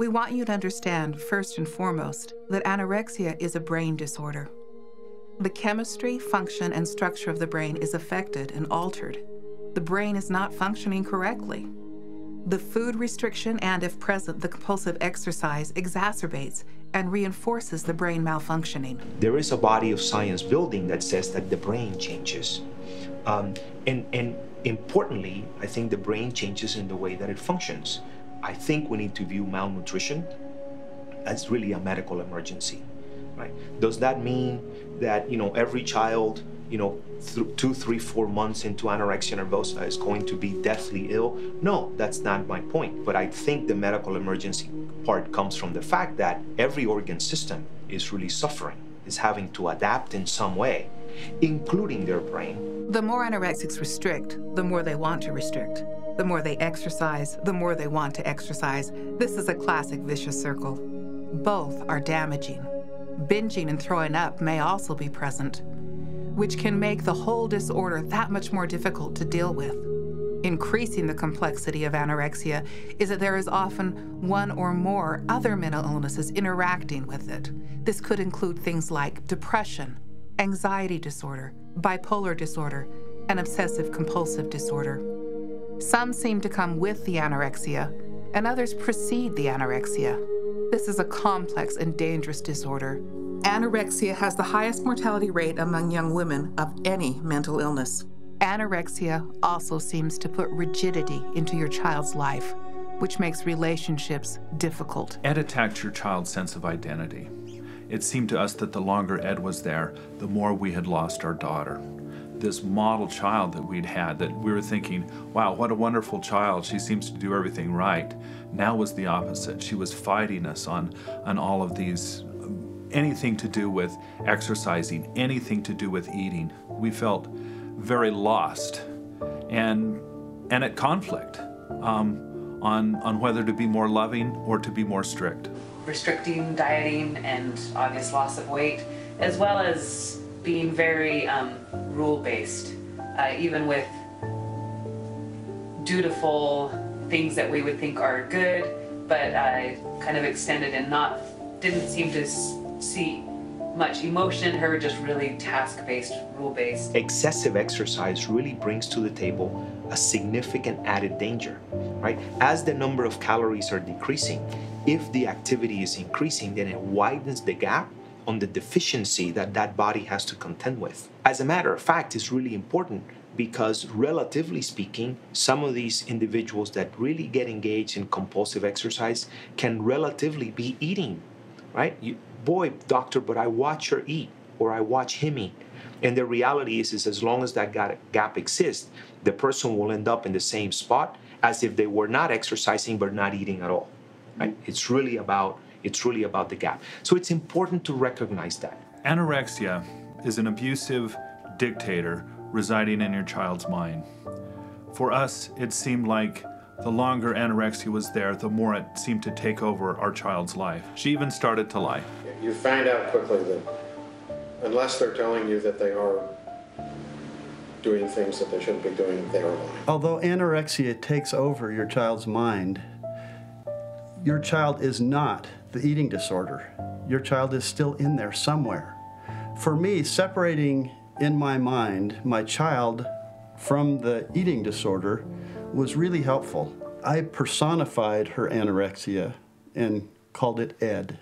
We want you to understand, first and foremost, that anorexia is a brain disorder. The chemistry, function, and structure of the brain is affected and altered. The brain is not functioning correctly. The food restriction and, if present, the compulsive exercise exacerbates and reinforces the brain malfunctioning. There is a body of science building that says that the brain changes. And importantly, I think the brain changes in the way that it functions. I think we need to view malnutrition as really a medical emergency, right? Does that mean that, every child, 2, 3, 4 months into anorexia nervosa is going to be deathly ill? No, that's not my point. But I think the medical emergency part comes from the fact that every organ system is really suffering, is having to adapt in some way, including their brain. The more anorexics restrict, the more they want to restrict. The more they exercise, the more they want to exercise. This is a classic vicious circle. Both are damaging. Binging and throwing up may also be present, which can make the whole disorder that much more difficult to deal with. Increasing the complexity of anorexia is that there is often one or more other mental illnesses interacting with it. This could include things like depression, anxiety disorder, bipolar disorder, and obsessive-compulsive disorder. Some seem to come with the anorexia, and others precede the anorexia. This is a complex and dangerous disorder. Anorexia has the highest mortality rate among young women of any mental illness. Anorexia also seems to put rigidity into your child's life, which makes relationships difficult. Ed attacked your child's sense of identity. It seemed to us that the longer Ed was there, the more we had lost our daughter. This model child that we'd had, that we were thinking, wow, what a wonderful child, she seems to do everything right, now was the opposite. She was fighting us on all of these, anything to do with exercising, anything to do with eating. We felt very lost and at conflict on whether to be more loving or to be more strict. Restricting dieting and obvious loss of weight, as well as being very rule-based, even with dutiful things that we would think are good, but kind of extended and didn't seem to see much emotion in her, just really task-based, rule-based. Excessive exercise really brings to the table a significant added danger, right? As the number of calories are decreasing, if the activity is increasing, then it widens the gap on the deficiency that body has to contend with. As a matter of fact, it's really important because, relatively speaking, some of these individuals that really get engaged in compulsive exercise can relatively be eating, right? Boy, doctor, but I watch her eat, or I watch him eat. And the reality is as long as that gap exists, the person will end up in the same spot as if they were not exercising but not eating at all, right? It's really about the gap. So it's important to recognize that. Anorexia is an abusive dictator residing in your child's mind. For us, it seemed like the longer anorexia was there, the more it seemed to take over our child's life. She even started to lie. You find out quickly that unless they're telling you that they are doing things that they shouldn't be doing, they are lying. Although anorexia takes over your child's mind, your child is not the eating disorder. Your child is still in there somewhere. For me, separating in my mind my child from the eating disorder was really helpful. I personified her anorexia and called it Ed.